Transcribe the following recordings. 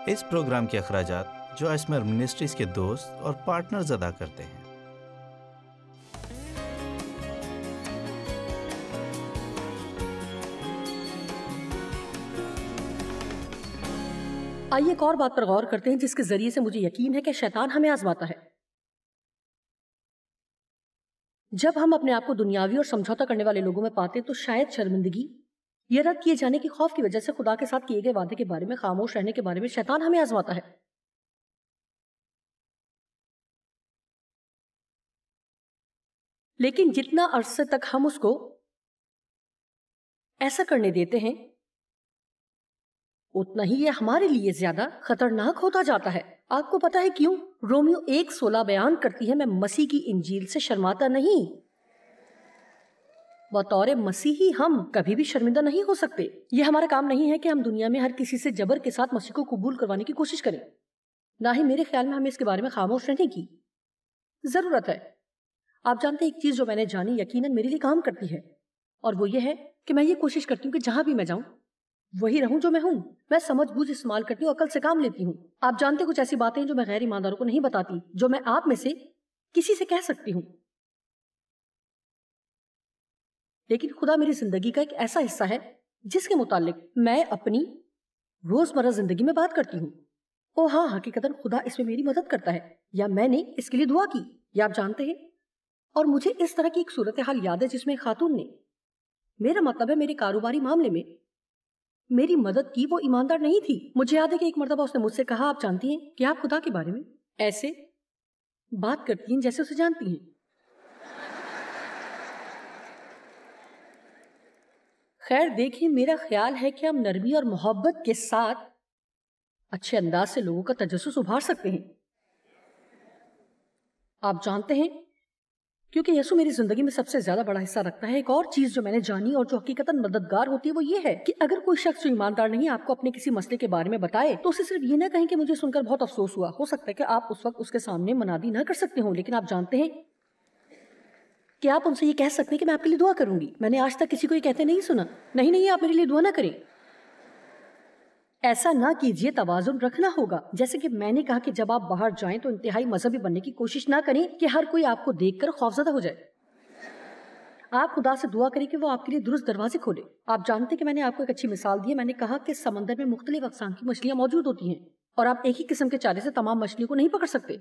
اس programme کے اخراجات جو اسمر منسٹریز کے دوست اور پارٹنرز ادا کرتے ہیں۔ آئیے ایک اور بات پر غور کرتے ہیں جس کے ذریعے سے مجھے یقین ہے کہ شیطان ہمیں آزماتا ہے۔ جب ہم اپنے آپ کو دنیاوی اور سمجھوتا کرنے والے لوگوں میں پاتے تو شاید شرمندگی یہ رد کیے جانے کی خوف کی وجہ سے خدا کے ساتھ کیے گئے وعدے کے بارے میں خاموش رہنے کے بارے میں شیطان ہمیں آزماتا ہے۔ لیکن جتنا عرصے تک ہم اس کو ایسا کرنے دیتے ہیں اتنا ہی یہ ہمارے لیے زیادہ خطرناک ہوتا جاتا ہے۔ آپ کو پتا ہے کیوں؟ رومیو 1:16 بیان کرتی ہے، میں مسیح کی انجیل سے شرماتا نہیں۔ بطور مسیحی ہم کبھی بھی شرمندہ نہیں ہو سکتے۔ یہ ہمارا کام نہیں ہے کہ ہم دنیا میں ہر کسی سے جبر کے ساتھ مسیح کو قبول کروانے کی کوشش کریں، نہ ہی میرے خیال میں ہمیں اس کے بارے میں خاموش رہنے کی ضرورت ہے۔ آپ جانتے ہیں ایک چیز جو میں نے جانی یقیناً میرے لیے کام کرتی ہے، اور وہ یہ ہے کہ میں یہ کوشش کرتی ہوں کہ جہاں بھی میں جاؤں وہی رہوں جو میں ہوں۔ میں سمجھ بوجھ استعمال کرتی ہوں، عقل سے کام لیتی ہوں۔ آپ جانتے کچھ ایسی باتیں جو میں غیر ایمانداروں کو نہیں بتاتی، جو میں آپ میں سے کسی سے کہہ سکتی ہوں۔ لیکن خدا میری زندگی کا ایک ایسا حصہ ہے جس کے متعلق میں اپنی روزمرہ زندگی میں بات کرتی ہوں۔ او ہاں، حقیقتاً خدا اس میں میری مدد کرتا ہے، یا میں نے اس کے لیے دعا کی، یا آپ جانتے ہیں۔ اور مجھے اس طرح کی ایک صورتحال یاد ہے جس میں خاتون نے، میرا مطلب ہے میرے کاروباری معاملے میں میری مدد کی۔ وہ ایماندار نہیں تھی۔ مجھے یاد ہے کہ ایک مرتبہ اس نے مجھ سے کہا، آپ جانتی ہیں کہ آپ خدا کے بارے میں ایسے بات کرتی ہیں جیسے اسے جانتی ہیں۔ خیر دیکھیں، میرا خیال ہے کہ ہم نرمی اور محبت کے ساتھ اچھے انداز سے لوگوں کا تجسس ابھار سکتے ہیں۔ آپ جانتے ہیں، کیونکہ یسوع میری زندگی میں سب سے زیادہ بڑا حصہ رکھتا ہے، ایک اور چیز جو میں نے جانی اور جو حقیقتاً مددگار ہوتی ہے وہ یہ ہے کہ اگر کوئی شخص جو ایماندار نہیں آپ کو اپنے کسی مسئلے کے بارے میں بتائے تو اسے صرف یہ نہ کہیں کہ مجھے سن کر بہت افسوس ہوا۔ ہو سکتا ہے کہ آپ اس وقت اس کے سامنے منادی نہ کر سکتے ہوں، لیکن آپ جانتے ہیں کہ آپ ان سے یہ کہہ سکتے ہیں کہ میں آپ کے لیے دعا کروں گی۔ میں نے آج تک کسی کو یہ کہتے نہیں سنا، نہیں آپ میرے لیے دعا نہ کریں۔ ایسا نہ کیجیے، توازن رکھنا ہوگا۔ جیسے کہ میں نے کہا کہ جب آپ باہر جائیں تو انتہائی مذہبی بننے کی کوشش نہ کریں کہ ہر کوئی آپ کو دیکھ کر خوفزدہ ہو جائے۔ آپ خدا سے دعا کریں کہ وہ آپ کے لیے درست دروازے کھولے۔ آپ جانتے ہیں کہ میں نے آپ کو ایک اچھی مثال دی ہے۔ میں نے کہا کہ سمندر میں مختلف اقسام کی مچھلیاں موجود ہوتی ہیں اور آپ ایک ہی قسم کے چارے سے تمام مچھلیوں کو نہیں پکڑ سکتے۔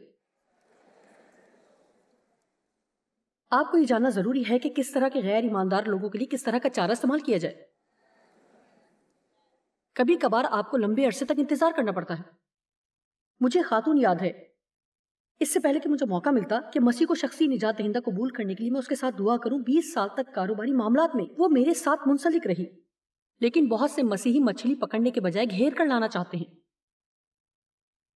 آپ کو یہ جاننا ضروری ہے کہ کس طرح کے غیر ایماندار لوگوں کے لیے کس طرح کا چارہ استعمال کیا جائے۔ کبھی کبھار آپ کو لمبے عرصے تک انتظار کرنا پڑتا ہے۔ مجھے خاتون یاد ہے، اس سے پہلے کہ مجھے موقع ملتا کہ مسیح کو شخصی نجات دہندہ قبول کرنے کے لیے میں اس کے ساتھ دعا کروں، 20 سال تک کاروباری معاملات میں وہ میرے ساتھ منسلک رہی۔ لیکن بہت سے مسیحی مچھلی پکڑنے کے بجائے گھیر کر لانا چاہتے ہیں۔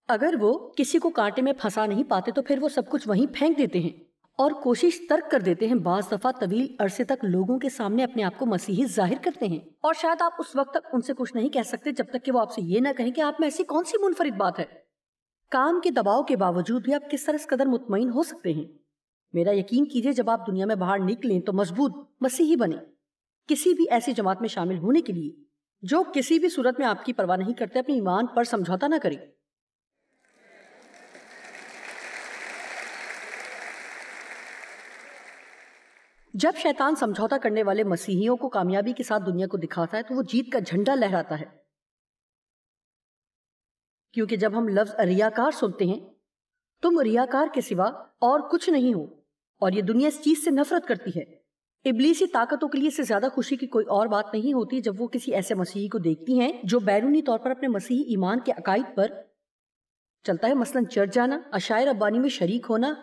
اگر وہ کسی کو کانٹے میں پھنسا نہیں پاتے تو پھر وہ سب کچھ وہیں پھینک دیتے ہیں اور کوشش ترک کر دیتے ہیں۔ بعض دفعہ طویل عرصے تک لوگوں کے سامنے اپنے آپ کو مسیحی ظاہر کرتے ہیں، اور شاید آپ اس وقت تک ان سے کچھ نہیں کہہ سکتے جب تک کہ وہ آپ سے یہ نہ کہیں کہ آپ میں ایسی کون سی منفرد بات ہے۔ کام کے دباؤ کے باوجود بھی آپ کس طرح اس قدر مطمئن ہو سکتے ہیں؟ میرا یقین کیجئے، جب آپ دنیا میں باہر نکلیں تو مضبوط مسیحی بنیں، کسی بھی ایسی جماعت میں شامل ہونے کے لیے جو کسی بھی صورت میں آپ کی پرواہ نہیں کرتے اپنے ایمان پر سمجھوتا نہ کریں۔ جب شیطان سمجھوتا کرنے والے مسیحیوں کو کامیابی کے ساتھ دنیا کو دکھاتا ہے تو وہ جیت کا جھنڈا لہراتا ہے، کیونکہ جب ہم لفظ ریاکار سنتے ہیں، تم ریاکار کے سوا اور کچھ نہیں ہو، اور یہ دنیا اس چیز سے نفرت کرتی ہے۔ ابلیسی طاقتوں کے لیے اس سے زیادہ خوشی کی کوئی اور بات نہیں ہوتی جب وہ کسی ایسے مسیحی کو دیکھتی ہیں جو بیرونی طور پر اپنے مسیحی ایمان کے عقائد پر چلتا ہے، مثلا چرچ جانا، عشائر ربانی میں شریک ہونا،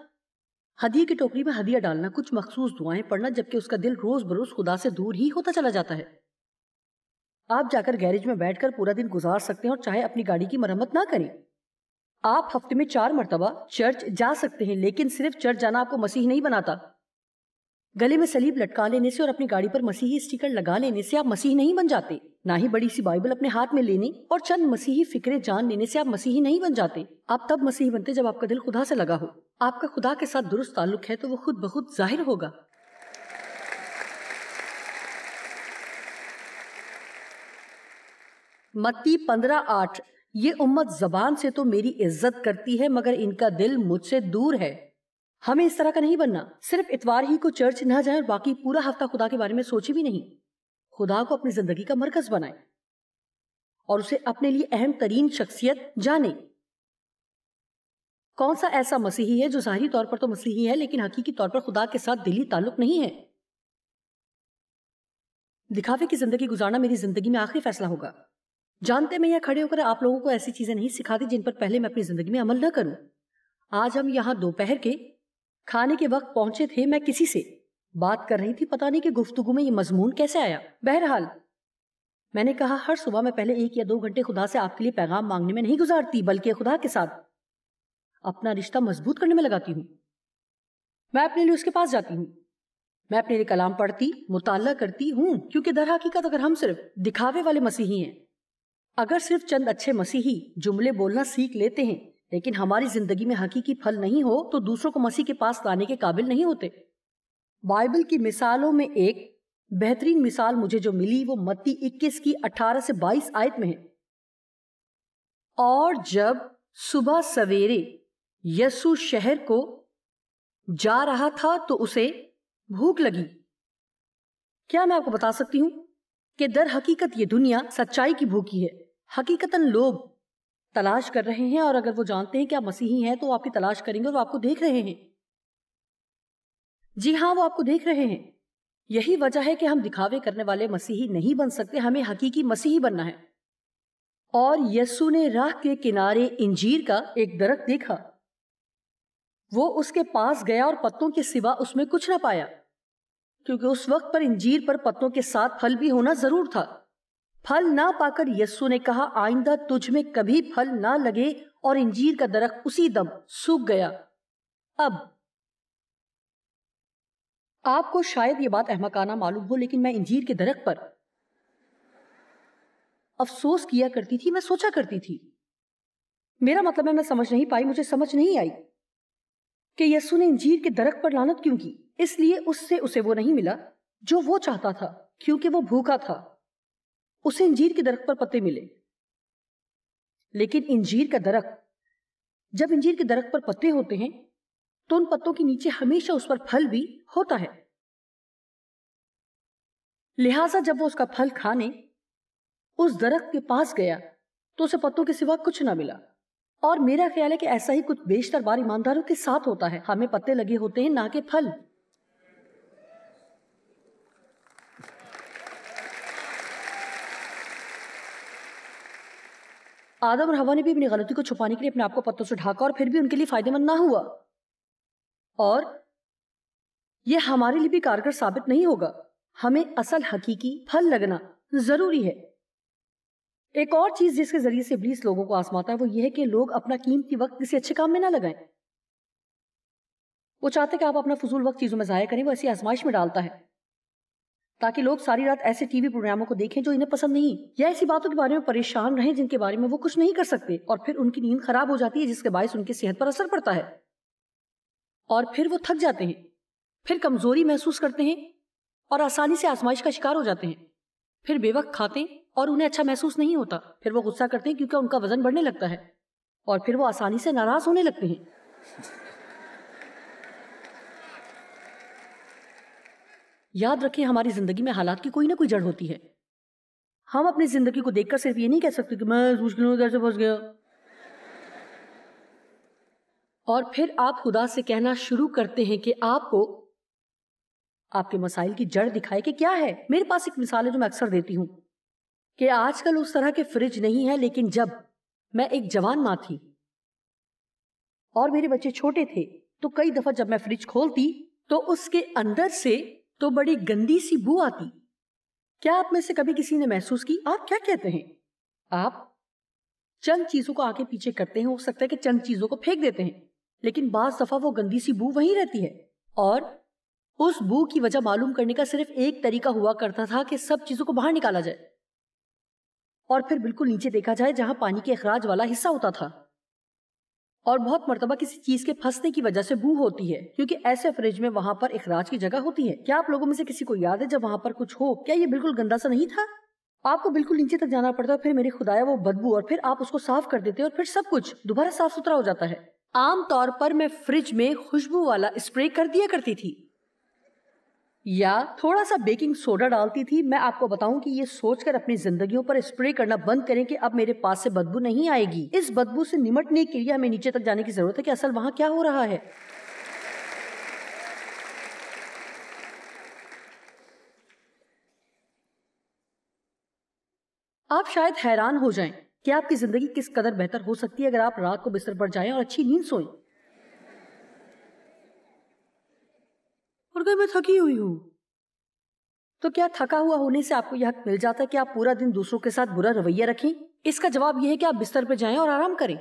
ہدیے کی ٹوکری میں ہدیہ ڈالنا، کچھ مخصوص دعائیں پڑھنا، جبکہ اس کا دل روز بروز خدا سے دور ہی ہوتا چلا جاتا ہے۔ آپ جا کر گیرج میں بیٹھ کر پورا دن گزار سکتے ہیں اور چاہے اپنی گاڑی کی مرمت نہ کریں۔ آپ ہفتے میں 4 مرتبہ چرچ جا سکتے ہیں، لیکن صرف چرچ جانا آپ کو مسیحی نہیں بناتا۔ گلے میں صلیب لٹکا لینے سے اور اپنی گاڑی پر مسیحی اسٹیکر لگا لینے سے آپ مسیحی نہیں بن جاتے، نہ ہی بڑی سی بائبل اپنے ہاتھ میں لینے اور چند مسیحی فکریں جان لینے سے آپ مسیحی نہیں بن جاتے۔ آپ تب مسیحی بنتے جب آپ کا دل خدا سے لگا ہو، آپ کا خدا کے ساتھ درست تعلق ہے تو وہ خود بخود ظاہر ہوگا۔ متی 15:8، یہ امت زبان سے تو میری عزت کرتی ہے مگر ان کا دل مجھ سے دور ہے. ہمیں اس طرح کا نہیں بننا. صرف اتوار ہی کو چرچ نہ جائیں اور باقی پورا ہفتہ خدا کے بارے میں سوچے بھی نہیں. خدا کو اپنی زندگی کا مرکز بنائیں اور اسے اپنے لیے اہم ترین شخصیت جانیں. کون سا ایسا مسیحی ہے جو ظاہری طور پر تو مسیحی ہے لیکن حقیقی طور پر خدا کے ساتھ دلی تعلق نہیں ہے؟ دکھاوے کی زندگی گزارنا میری زندگی میں آخری فیصلہ ہوگا. جانتے میں یہ کھڑے ہو کر آپ لوگوں کو ایسی چیزیں نہیں سکھاتی جن پر پہلے میں اپنی زندگی میں عمل نہ کروں. آج ہم یہاں دوپہر کے کھانے کے وقت پہنچے تھے. میں کسی سے بات کر رہی تھی, پتہ نہیں کہ گفتگو میں یہ مضمون کیسے آیا. بہرحال میں نے کہا ہر صبح میں پہلے 1 یا 2 گھنٹے خدا سے آپ کے لیے پیغام مانگنے میں نہیں گزارتی بلکہ خدا کے ساتھ اپنا رشتہ مضبوط کرنے میں لگاتی ہوں. میں اپنے لیے اس کے پاس جاتی ہوں. میں اپنے لیے کلام پڑھتی, مطالعہ کرتی ہوں, کیونکہ در حقیقت اگر ہم صرف دکھاوے والے مسیحی ہیں, اگر صرف چند اچھے مسیحی جملے بولنا سیکھ لیتے ہیں لیکن ہماری زندگی میں حقیقی پھل نہیں ہو تو دوسروں کو مسیح کے پاس لانے کے قابل نہیں ہوتے. بائبل کی مثالوں میں ایک بہترین مثال مجھے جو ملی وہ متی 21 کی 18 سے 22 آیت میں ہے. اور جب صبح سویرے یسوع شہر کو جا رہا تھا تو اسے بھوک لگی. کیا میں آپ کو بتا سکتی ہوں کہ در حقیقت یہ دنیا سچائی کی بھوکی ہے. حقیقتاً لوگ تلاش کر رہے ہیں اور اگر وہ جانتے ہیں کہ آپ مسیحی ہیں تو وہ آپ کی تلاش کریں گے اور وہ آپ کو دیکھ رہے ہیں. جی ہاں, وہ آپ کو دیکھ رہے ہیں. یہی وجہ ہے کہ ہم دکھاوے کرنے والے مسیحی نہیں بن سکتے, ہمیں حقیقی مسیحی بننا ہے. اور یسوع نے راہ کے کنارے انجیر کا ایک درخت دیکھا. وہ اس کے پاس گیا اور پتوں کے سوا اس میں کچھ نہ پایا, کیونکہ اس وقت پر انجیر پر پتوں کے ساتھ پھل بھی ہونا ضرور تھا. پھل نہ پا کر یسوع نے کہا آئندہ تجھ میں کبھی پھل نہ لگے, اور انجیر کا درخت اسی دم سوکھ گیا. اب آپ کو شاید یہ بات احمقانہ معلوم ہو لیکن میں انجیر کے درخت پر افسوس کیا کرتی تھی. میں سوچا کرتی تھی, میرا مطلب ہے میں سمجھ نہیں پائی, مجھے سمجھ نہیں آئی کہ یسوع نے انجیر کے درخت پر لعنت کیوں کی. اس لیے اسے وہ نہیں ملا جو وہ چاہتا تھا, کیونکہ وہ بھوکا تھا. اسے انجیر کے درخت پر پتے ملے, لیکن انجیر کا درخت, جب انجیر کے درخت پر پتے ہوتے ہیں تو ان پتوں کے نیچے ہمیشہ اس پر پھل بھی ہوتا ہے. لہٰذا جب وہ اس کا پھل کھانے اس درخت کے پاس گیا تو اسے پتوں کے سوا کچھ نہ ملا. اور میرا خیال ہے کہ ایسا ہی کچھ بیشتر بار ایمانداروں کے ساتھ ہوتا ہے. ہمیں پتے لگے ہوتے ہیں نہ کہ پھل. آدم اور حوا نے بھی اپنی غلطی کو چھپانے کے لیے اپنے آپ کو پتوں سے ڈھاکا اور پھر بھی ان کے لیے فائدہ مند نہ ہوا, اور یہ ہمارے لیے بھی کارگر ثابت نہیں ہوگا. ہمیں اصل حقیقی پھل لگنا ضروری ہے. ایک اور چیز جس کے ذریعے سے ابلیس لوگوں کو آزماتا ہے وہ یہ ہے کہ لوگ اپنا قیمتی وقت کسی اچھے کام میں نہ لگائیں. وہ چاہتے کہ آپ اپنا فضول وقت چیزوں میں ضائع کریں. وہ ایسی آزمائش میں ڈالتا ہے تاکہ لوگ ساری رات ایسے ٹی وی پروگراموں کو دیکھیں جو انہیں پسند نہیں, یا ایسی باتوں کے بارے میں پریشان رہیں جن کے بارے میں وہ کچھ نہیں کر سکتے, اور پھر ان کی نیند خراب ہو جاتی ہے جس کے باعث ان کی صحت پر اثر پڑتا ہے, اور پھر وہ تھک جاتے ہیں, پھر کمزوری محسوس کرتے ہیں اور آسانی سے آزمائش کا شکار ہو جاتے ہیں. پھر بے وقت کھاتے ہیں اور انہیں اچھا محسوس نہیں ہوتا. پھر وہ غصہ کرتے ہیں کیونکہ ان کا وزن بڑھنے لگتا ہے, اور پھر وہ آسانی سے ناراض ہونے لگتے ہیں. یاد رکھیں ہماری زندگی میں حالات کی کوئی نہ کوئی جڑ ہوتی ہے. ہم اپنی زندگی کو دیکھ کر صرف یہ نہیں کہہ سکتے کہ میں اس مشکلوں میں کیسے پھنس گیا. اور پھر آپ خدا سے کہنا شروع کرتے ہیں کہ آپ کو آپ کے مسائل کی جڑ دکھائے کہ کیا ہے. میرے پاس ایک مثال ہے جو میں اکثر دیتی ہوں کہ آج کل اس طرح کے فریج نہیں ہے, لیکن جب میں ایک جوان ماں تھی اور میرے بچے چھوٹے تھے تو کئی دفعہ جب میں فریج کھولتی تو اس کے اندر سے تو بڑی گندی سی بو آتی. کیا آپ میں سے کبھی کسی نے محسوس کی؟ آپ کیا کہتے ہیں؟ آپ چند چیزوں کو آگے پیچھے کرتے ہیں, ہو سکتا ہے کہ چند چیزوں کو پھینک دیتے ہیں, لیکن بعض دفعہ وہ گندی سی بو وہیں رہتی ہے. اور اس بو کی وجہ معلوم کرنے کا صرف ایک طریقہ ہوا کرتا تھا کہ سب چیزوں کو باہر نکالا جائے اور پھر بالکل نیچے دیکھا جائے جہاں پانی کے اخراج والا حصہ ہوتا تھا. اور بہت مرتبہ کسی چیز کے پھنسنے کی وجہ سے بو ہوتی ہے, کیونکہ ایسے فریج میں وہاں پر اخراج کی جگہ ہوتی ہے. کیا آپ لوگوں میں سے کسی کو یاد ہے جب وہاں پر کچھ ہو, کیا یہ بالکل گندا سا نہیں تھا؟ آپ کو بالکل نیچے تک جانا پڑتا ہے، پھر میرے خدایا وہ بدبو، اور پھر آپ اس کو صاف کر دیتے اور پھر سب کچھ دوبارہ صاف ستھرا ہو جاتا ہے۔ عام طور پر میں فریج میں خوشبو والا اسپرے کر دیا کرتی تھی یا تھوڑا سا بیکنگ سوڈا ڈالتی تھی۔ میں آپ کو بتاؤں کہ یہ سوچ کر اپنی زندگیوں پر اسپرے کرنا بند کریں کہ اب میرے پاس سے بدبو نہیں آئے گی۔ اس بدبو سے نمٹنے کے لیے ہمیں نیچے تک جانے کی ضرورت ہے کہ اصل وہاں کیا ہو رہا ہے۔ آپ شاید حیران ہو جائیں کہ آپ کی زندگی کس قدر بہتر ہو سکتی ہے اگر آپ رات کو بستر پر جائیں اور اچھی نیند سوئیں۔ اور اگر میں تھکی ہوئی ہوں تو کیا تھکا ہوا ہونے سے آپ کو یہ حق مل جاتا ہے کہ آپ پورا دن دوسروں کے ساتھ برا رویہ رکھیں؟ اس کا جواب یہ ہے کہ آپ بستر پہ جائیں اور آرام کریں۔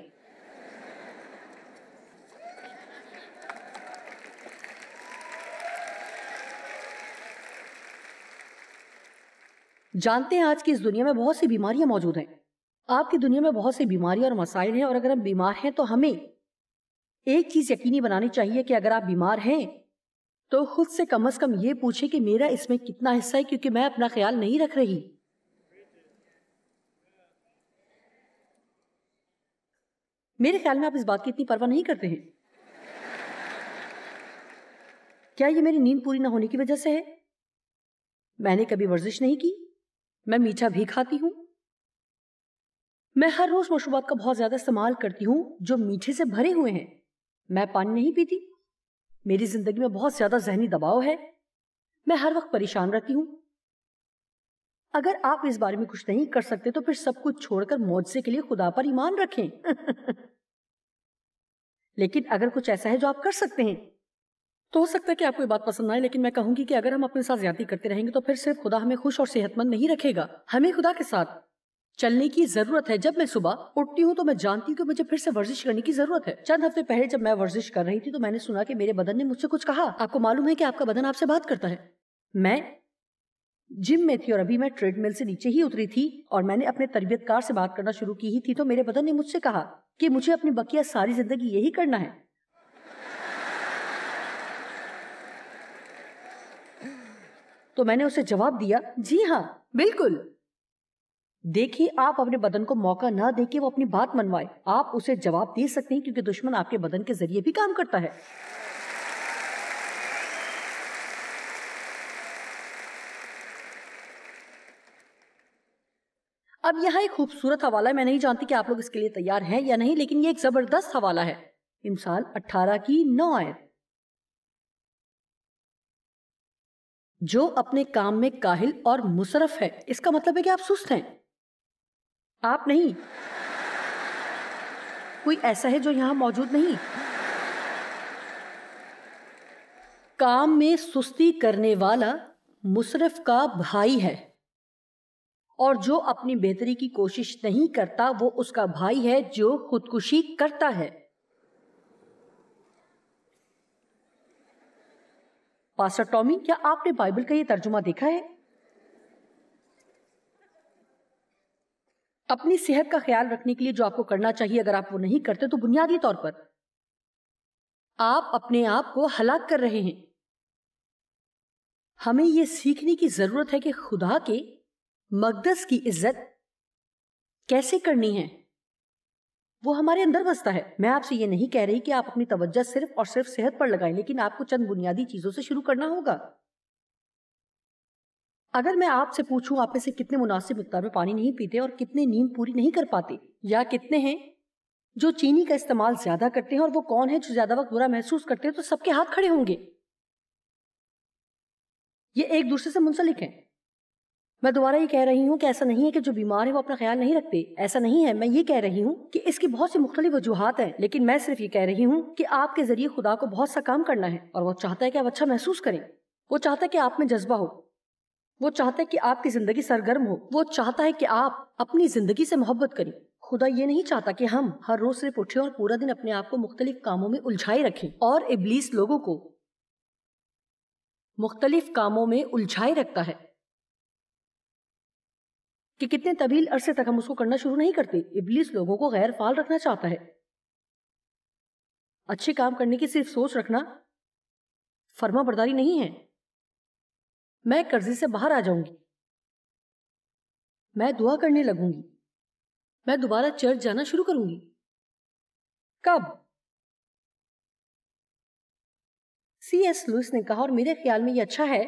جانتے ہیں آج کی اس دنیا میں بہت سی بیماریاں موجود ہیں۔ آپ کی دنیا میں بہت سی بیماریاں اور مسائل ہیں، اور اگر ہم بیمار ہیں تو ہمیں ایک چیز یقینی بنانی چاہیے کہ اگر آپ بیمار ہیں تو خود سے کم از کم یہ پوچھیں کہ میرا اس میں کتنا حصہ ہے، کیونکہ میں اپنا خیال نہیں رکھ رہی۔ میرے خیال میں آپ اس بات کی اتنی پرواہ نہیں کرتے ہیں۔ کیا یہ میری نیند پوری نہ ہونے کی وجہ سے ہے؟ میں نے کبھی ورزش نہیں کی، میں میٹھا بھی کھاتی ہوں، میں ہر روز مشروبات کا بہت زیادہ استعمال کرتی ہوں جو میٹھے سے بھرے ہوئے ہیں، میں پانی نہیں پیتی، میری زندگی میں بہت زیادہ ذہنی دباؤ ہے، میں ہر وقت پریشان رہتی ہوں۔ اگر آپ اس بارے میں کچھ نہیں کر سکتے تو پھر سب کچھ چھوڑ کر معجزے کے لیے خدا پر ایمان رکھیں۔ لیکن اگر کچھ ایسا ہے جو آپ کر سکتے ہیں تو ہو سکتا ہے کہ آپ کو یہ بات پسند نہ آئے، لیکن میں کہوں گی کہ اگر ہم اپنے ساتھ زیادتی کرتے رہیں گے تو پھر صرف خدا ہمیں خوش اور صحت مند نہیں رکھے گا، ہمیں خدا کے ساتھ چلنے کی ضرورت ہے۔ جب میں صبح اٹھتی ہوں تو میں جانتی ہوں کہ مجھے پھر سے ورزش کرنے کی ضرورت ہے۔ چند ہفتے پہلے جب میں ورزش کر رہی تھی تو میں نے سنا کہ میرے بدن نے مجھ سے کچھ کہا۔ آپ کو معلوم ہے کہ آپ کا بدن آپ سے بات کرتا ہے۔ میں جم میں تھی اور ابھی میں ٹریڈ مل سے نیچے ہی اتری تھی اور میں نے اپنے تربیت کار سے بات کرنا شروع کی ہی تھی تو میرے بدن نے مجھ سے کہا کہ مجھے اپنی بقیہ ساری زندگی یہی کرنا ہے۔ تو میں نے اسے جواب دیا، جی ہاں بالکل۔ دیکھیے، آپ اپنے بدن کو موقع نہ دیں کہ وہ اپنی بات منوائے، آپ اسے جواب دے سکتے ہیں کیونکہ دشمن آپ کے بدن کے ذریعے بھی کام کرتا ہے۔ اب یہاں ایک خوبصورت حوالہ ہے، میں نہیں جانتی کہ آپ لوگ اس کے لیے تیار ہیں یا نہیں، لیکن یہ ایک زبردست حوالہ ہے۔ امثال 18 کی 9 آیت، جو اپنے کام میں کاہل اور مصرف ہے، اس کا مطلب ہے کہ آپ سست ہیں۔ آپ نہیں، کوئی ایسا ہے جو یہاں موجود نہیں۔ کام میں سستی کرنے والا مصرف کا بھائی ہے، اور جو اپنی بہتری کی کوشش نہیں کرتا وہ اس کا بھائی ہے جو خودکشی کرتا ہے۔ پاسٹر ٹامی، کیا آپ نے بائبل کا یہ ترجمہ دیکھا ہے؟ اپنی صحت کا خیال رکھنے کے لیے جو آپ کو کرنا چاہیے، اگر آپ وہ نہیں کرتے تو بنیادی طور پر آپ اپنے آپ کو ہلاک کر رہے ہیں۔ ہمیں یہ سیکھنے کی ضرورت ہے کہ خدا کے مقدس کی عزت کیسے کرنی ہے، وہ ہمارے اندر بستا ہے۔ میں آپ سے یہ نہیں کہہ رہی کہ آپ اپنی توجہ صرف اور صرف صحت پر لگائیں، لیکن آپ کو چند بنیادی چیزوں سے شروع کرنا ہوگا۔ اگر میں آپ سے پوچھوں آپ میں سے کتنے مناسب مقدار میں پانی نہیں پیتے اور کتنے نیند پوری نہیں کر پاتے، یا کتنے ہیں جو چینی کا استعمال زیادہ کرتے ہیں، اور وہ کون ہے جو زیادہ وقت برا محسوس کرتے ہیں، تو سب کے ہاتھ کھڑے ہوں گے۔ یہ ایک دوسرے سے منسلک ہیں۔ میں دوبارہ یہ کہہ رہی ہوں کہ ایسا نہیں ہے کہ جو بیمار ہے وہ اپنا خیال نہیں رکھتے، ایسا نہیں ہے۔ میں یہ کہہ رہی ہوں کہ اس کی بہت سی مختلف وجوہات ہیں، لیکن میں صرف یہ کہہ رہی ہوں کہ آپ کے ذریعے خدا کو بہت سا کام کرنا ہے، اور وہ چاہتا ہے کہ آپ اچھا محسوس کریں، وہ چاہتا ہے کہ آپ میں جذبہ ہو، وہ چاہتا ہے کہ آپ کی زندگی سرگرم ہو، وہ چاہتا ہے کہ آپ اپنی زندگی سے محبت کریں۔ خدا یہ نہیں چاہتا کہ ہم ہر روز صرف اٹھیں اور پورا دن اپنے آپ کو مختلف کاموں میں الجھائے رکھیں، اور ابلیس لوگوں کو مختلف کاموں میں الجھائے رکھتا ہے کہ کتنے طویل عرصے تک ہم اس کو کرنا شروع نہیں کرتے۔ ابلیس لوگوں کو غیر فعال رکھنا چاہتا ہے۔ اچھے کام کرنے کی صرف سوچ رکھنا فرما برداری نہیں ہے۔ میں قرضے سے باہر آ جاؤں گی، میں دعا کرنے لگوں گی. میں دوبارہ چرچ جانا شروع کروں گی. کب؟ سی ایس لوئس نے کہا, اور میرے خیال میں یہ اچھا ہے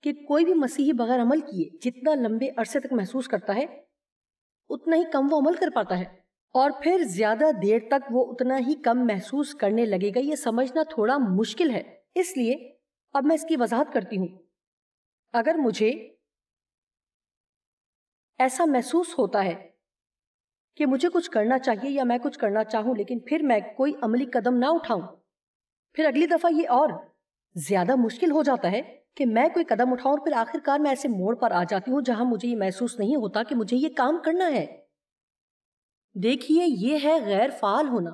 کہ کوئی بھی مسیحی بغیر عمل کیے جتنا لمبے عرصے تک محسوس کرتا ہے اتنا ہی کم وہ عمل کر پاتا ہے, اور پھر زیادہ دیر تک وہ اتنا ہی کم محسوس کرنے لگے گا. یہ سمجھنا تھوڑا مشکل ہے, اس لیے اب میں اس کی وضاحت کرتی ہوں. اگر مجھے ایسا محسوس ہوتا ہے کہ مجھے کچھ کرنا چاہیے یا میں کچھ کرنا چاہوں لیکن پھر میں کوئی عملی قدم نہ اٹھاؤں, پھر اگلی دفعہ یہ اور زیادہ مشکل ہو جاتا ہے کہ میں کوئی قدم اٹھاؤں, اور پھر آخر کار میں ایسے موڑ پر آ جاتی ہوں جہاں مجھے یہ محسوس نہیں ہوتا کہ مجھے یہ کام کرنا ہے. دیکھیے, یہ ہے غیر فعال ہونا.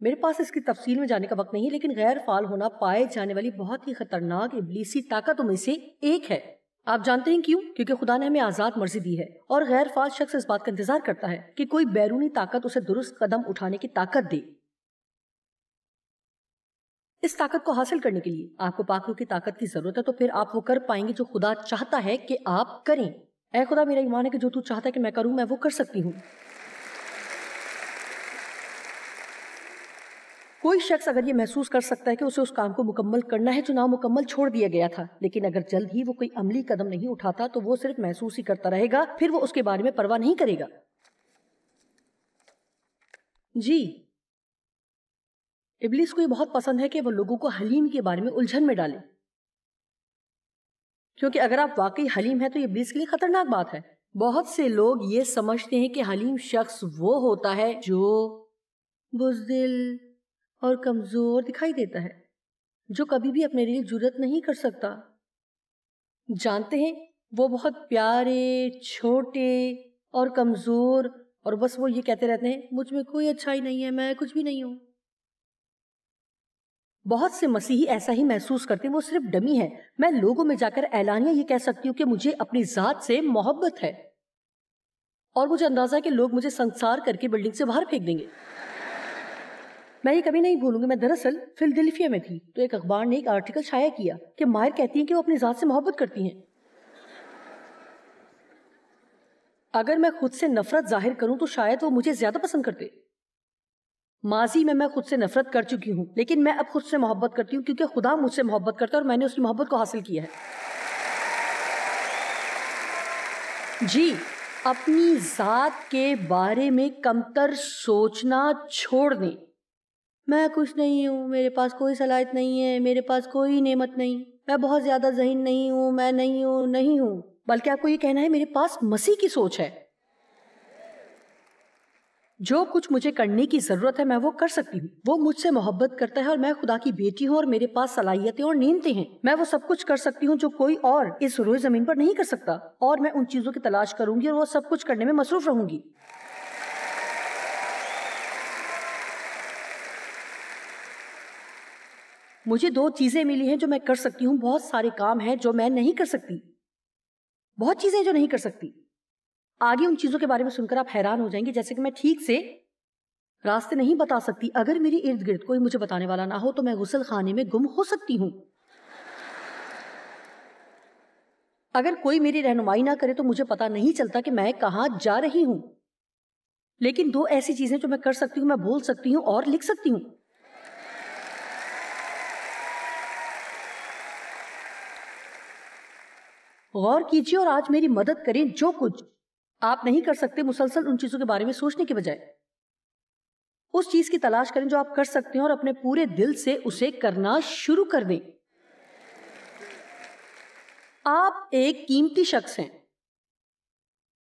میرے پاس اس کی تفصیل میں جانے کا وقت نہیں, لیکن غیر فعال ہونا پائے جانے والی بہت ہی خطرناک ابلیسی طاقتوں میں سے ایک ہے. آپ جانتے ہیں کیوں؟ کیونکہ خدا نے ہمیں آزاد مرضی دی ہے, اور غیر فعال شخص اس بات کا انتظار کرتا ہے کہ کوئی بیرونی طاقت اسے درست قدم اٹھانے کی طاقت دے. اس طاقت کو حاصل کرنے کے لیے آپ کو پاک روح کی طاقت کی ضرورت ہے, تو پھر آپ وہ کر پائیں گے جو خدا چاہتا ہے کہ آپ کریں. اے خدا, میرا ایمان ہے کہ جو تو چاہتا ہے کہ میں کروں میں وہ کر سکتی ہوں. کوئی شخص اگر یہ محسوس کر سکتا ہے کہ اسے اس کام کو مکمل کرنا ہے جو نامکمل چھوڑ دیا گیا تھا, لیکن اگر جلد ہی وہ کوئی عملی قدم نہیں اٹھاتا تو وہ صرف محسوس ہی کرتا رہے گا, پھر وہ اس کے بارے میں پرواہ نہیں کرے گا. جی, ابلیس کو یہ بہت پسند ہے کہ وہ لوگوں کو حلیم کے بارے میں الجھن میں ڈالے, کیونکہ اگر آپ واقعی حلیم ہیں تو یہ ابلیس کے لیے خطرناک بات ہے. بہت سے لوگ یہ سمجھتے ہیں کہ حلیم شخص وہ ہوتا ہے جو بزدل اور کمزور دکھائی دیتا ہے, جو کبھی بھی اپنے لیے جرأت نہیں کر سکتا. جانتے ہیں, وہ بہت پیارے, چھوٹے اور کمزور, اور بس وہ یہ کہتے رہتے ہیں مجھ میں کوئی اچھائی نہیں ہے, میں کچھ بھی نہیں ہوں. بہت سے مسیحی ایسا ہی محسوس کرتے ہیں, وہ صرف ڈمی ہے. میں لوگوں میں جا کر اعلانیہ یہ کہہ سکتی ہوں کہ مجھے اپنی ذات سے محبت ہے, اور مجھے اندازہ ہے کہ لوگ مجھے سنسار کر کے بلڈنگ سے باہر پھینک دیں گے. میں یہ کبھی نہیں بھولوں گی, میں دراصل فلڈیلفیا میں تھی تو ایک اخبار نے ایک آرٹیکل شائع کیا کہ ماہر کہتی ہیں کہ وہ اپنی ذات سے محبت کرتی ہیں. اگر میں خود سے نفرت ظاہر کروں تو شاید وہ مجھے زیادہ پسند کرتے. ماضی میں خود سے نفرت کر چکی ہوں, لیکن میں اب خود سے محبت کرتی ہوں کیونکہ خدا مجھ سے محبت کرتا ہے اور میں نے اس کی محبت کو حاصل کیا ہے. جی, اپنی ذات کے بارے میں کمتر سوچنا چھوڑ دیں. میں کچھ نہیں ہوں, میرے پاس کوئی صلاحیت نہیں ہے, میرے پاس کوئی نعمت نہیں, میں بہت زیادہ ذہین نہیں ہوں, میں نہیں ہوں. بلکہ آپ کو یہ کہنا ہے میرے پاس مسیح کی سوچ ہے. جو کچھ مجھے کرنے کی ضرورت ہے میں وہ کر سکتی ہوں. وہ مجھ سے محبت کرتا ہے اور میں خدا کی بیٹی ہوں, اور میرے پاس صلاحیتیں اور نعمتیں ہیں. میں وہ سب کچھ کر سکتی ہوں جو کوئی اور اس روئے زمین پر نہیں کر سکتا, اور میں ان چیزوں کی تلاش کروں گی اور وہ سب کچھ کرنے میں مصروف رہوں گی. مجھے 2 چیزیں ملی ہیں جو میں کر سکتی ہوں. بہت سارے کام ہیں جو میں نہیں کر سکتی, بہت چیزیں جو نہیں کر سکتی. آگے ان چیزوں کے بارے میں سن کر آپ حیران ہو جائیں گے, جیسے کہ میں ٹھیک سے راستے نہیں بتا سکتی. اگر میری ارد گرد کوئی مجھے بتانے والا نہ ہو تو میں غسل خانے میں گم ہو سکتی ہوں. اگر کوئی میری رہنمائی نہ کرے تو مجھے پتا نہیں چلتا کہ میں کہاں جا رہی ہوں. لیکن 2 ایسی چیزیں جو میں کر سکتی ہوں, میں بول سکتی ہوں اور لکھ سکتی ہوں. غور کیجیے اور آج میری مدد کریں. جو کچھ آپ نہیں کر سکتے مسلسل ان چیزوں کے بارے میں سوچنے کے بجائے اس چیز کی تلاش کریں جو آپ کر سکتے ہیں اور اپنے پورے دل سے اسے کرنا شروع کر دیں. آپ ایک قیمتی شخص ہیں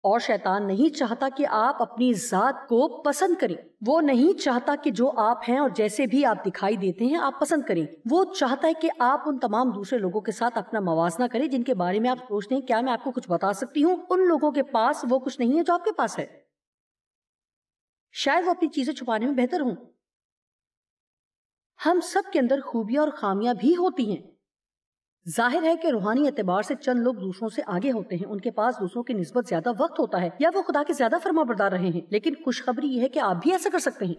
اور شیطان نہیں چاہتا کہ آپ اپنی ذات کو پسند کریں. وہ نہیں چاہتا کہ جو آپ ہیں اور جیسے بھی آپ دکھائی دیتے ہیں آپ پسند کریں. وہ چاہتا ہے کہ آپ ان تمام دوسرے لوگوں کے ساتھ اپنا موازنہ کریں جن کے بارے میں آپ سوچتے ہیں کیا میں آپ کو کچھ بتا سکتی ہوں. ان لوگوں کے پاس وہ کچھ نہیں ہے جو آپ کے پاس ہے. شاید وہ اپنی چیزیں چھپانے میں بہتر ہوں. ہم سب کے اندر خوبیاں اور خامیاں بھی ہوتی ہیں. ظاہر ہے کہ روحانی اعتبار سے چند لوگ دوسروں سے آگے ہوتے ہیں, ان کے پاس دوسروں کی نسبت زیادہ وقت ہوتا ہے یا وہ خدا کے زیادہ فرما بردار رہے ہیں. لیکن خوشخبری یہ ہے کہ آپ بھی ایسا کر سکتے ہیں.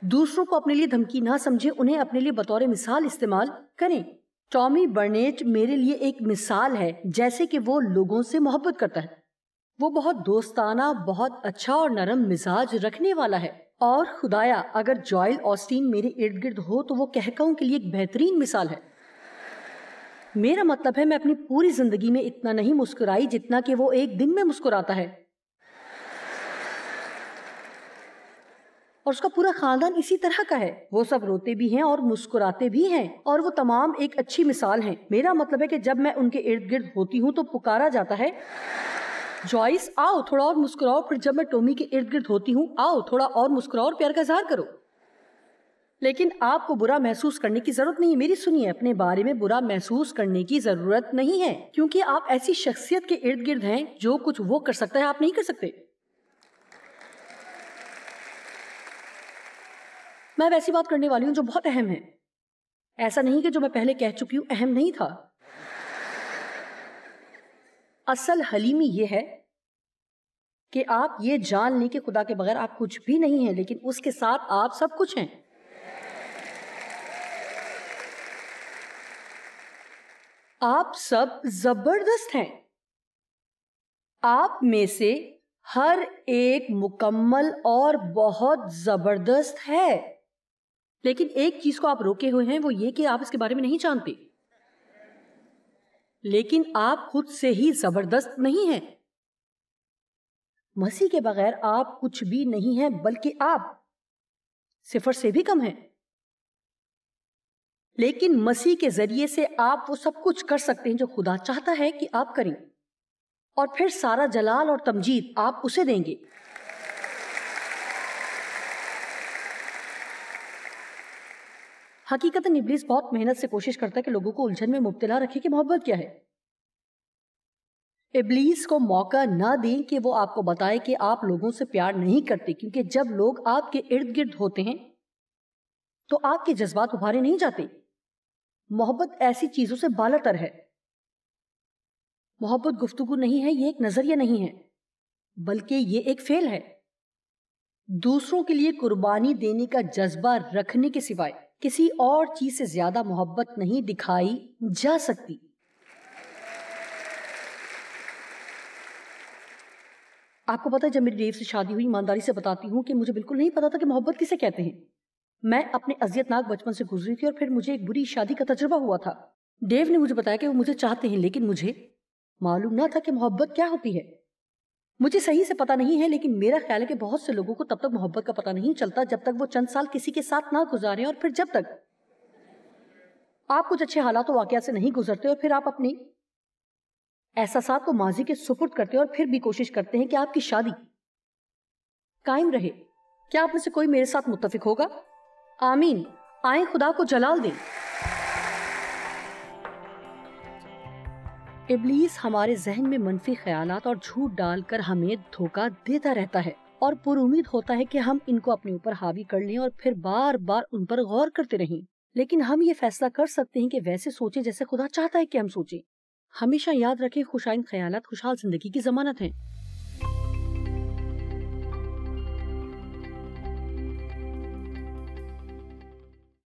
دوسروں کو اپنے لیے دھمکی نہ سمجھیں, انہیں اپنے لیے بطور مثال استعمال کریں. ٹامی برنیٹ میرے لیے ایک مثال ہے جیسے کہ وہ لوگوں سے محبت کرتا ہے. وہ بہت دوستانہ، بہت اچھا اور نرم مزاج رکھنے والا ہے. اور خدایا اگر جوائل آسٹین میرے ارد گرد ہو تو وہ کہکہوں کے لیے ایک بہترین مثال ہے. میرا مطلب ہے میں اپنی پوری زندگی میں اتنا نہیں مسکرائی جتنا کہ وہ ایک دن میں مسکراتا ہے. اور اس کا پورا خاندان اسی طرح کا ہے. وہ سب روتے بھی ہیں اور مسکراتے بھی ہیں اور وہ تمام ایک اچھی مثال ہیں. میرا مطلب ہے کہ جب میں ان کے ارد گرد ہوتی ہوں تو پکارا جاتا ہے جوائس آؤ تھوڑا اور مسکراؤ. پھر جب میں ٹومی کے ارد گرد ہوتی ہوں آؤ تھوڑا اور مسکراؤ اور پیار کا اظہار کرو. لیکن آپ کو برا محسوس کرنے کی ضرورت نہیں. میری سنیے، اپنے بارے میں برا محسوس کرنے کی ضرورت نہیں ہے کیونکہ آپ ایسی شخصیت کے ارد گرد ہیں جو کچھ وہ کر سکتا ہے آپ نہیں کر سکتے. میں ویسی بات کرنے والی ہوں جو بہت اہم ہے. ایسا نہیں کہ جو میں پہلے کہہ چکی ہوں اہم نہیں تھا. اصل حلیمی یہ ہے کہ آپ یہ جان لیں کہ خدا کے بغیر آپ کچھ بھی نہیں ہیں لیکن اس کے ساتھ آپ سب کچھ ہیں. آپ سب زبردست ہیں. آپ میں سے ہر ایک مکمل اور بہت زبردست ہے. لیکن ایک چیز کو آپ روکے ہوئے ہیں وہ یہ کہ آپ اس کے بارے میں نہیں جانتے. لیکن آپ خود سے ہی زبردست نہیں ہیں. مسیح کے بغیر آپ کچھ بھی نہیں ہیں بلکہ آپ صفر سے بھی کم ہیں. لیکن مسیح کے ذریعے سے آپ وہ سب کچھ کر سکتے ہیں جو خدا چاہتا ہے کہ آپ کریں اور پھر سارا جلال اور تمجید آپ اسے دیں گے. حقیقتاً ابلیس بہت محنت سے کوشش کرتا ہے کہ لوگوں کو الجھن میں مبتلا رکھے کہ محبت کیا ہے. ابلیس کو موقع نہ دیں کہ وہ آپ کو بتائے کہ آپ لوگوں سے پیار نہیں کرتے کیونکہ جب لوگ آپ کے ارد گرد ہوتے ہیں تو آپ کے جذبات ابھارے نہیں جاتے. محبت ایسی چیزوں سے بالاتر ہے. محبت گفتگو نہیں ہے، یہ ایک نظریہ نہیں ہے بلکہ یہ ایک فعل ہے. دوسروں کے لیے قربانی دینے کا جذبہ رکھنے کے سوائے کسی اور چیز سے زیادہ محبت نہیں دکھائی جا سکتی. آپ کو پتا ہے جب میری ڈیو سے شادی ہوئی، ایمانداری سے بتاتی ہوں کہ مجھے بالکل نہیں پتا تھا کہ محبت کسے کہتے ہیں. میں اپنے اذیت ناک بچپن سے گزری تھی اور پھر مجھے ایک بری شادی کا تجربہ ہوا تھا. ڈیو نے مجھے بتایا کہ وہ مجھے چاہتے ہیں لیکن مجھے معلوم نہ تھا کہ محبت کیا ہوتی ہے. مجھے صحیح سے پتا نہیں ہے لیکن میرا خیال ہے کہ بہت سے لوگوں کو تب تک محبت کا پتہ نہیں چلتا جب تک وہ چند سال کسی کے ساتھ نہ گزاریں اور پھر جب تک آپ کچھ اچھے حالات و واقعات سے نہیں گزرتے اور پھر آپ اپنی احساسات کو ماضی کے سپرد کرتے اور پھر بھی کوشش کرتے ہیں کہ آپ کی شادی قائم رہے. کیا آپ میں سے کوئی میرے ساتھ متفق ہوگا؟ آمین. آئیں خدا کو جلال دیں. ابلیس ہمارے ذہن میں منفی خیالات اور جھوٹ ڈال کر ہمیں دھوکہ دیتا رہتا ہے اور پر امید ہوتا ہے کہ ہم ان کو اپنے اوپر حاوی کر لیں اور پھر بار بار ان پر غور کرتے رہیں. لیکن ہم یہ فیصلہ کر سکتے ہیں کہ ویسے سوچیں جیسے خدا چاہتا ہے کہ ہم سوچیں. ہمیشہ یاد رکھیں خوشائند خیالات خوشحال زندگی کی ضمانت ہیں.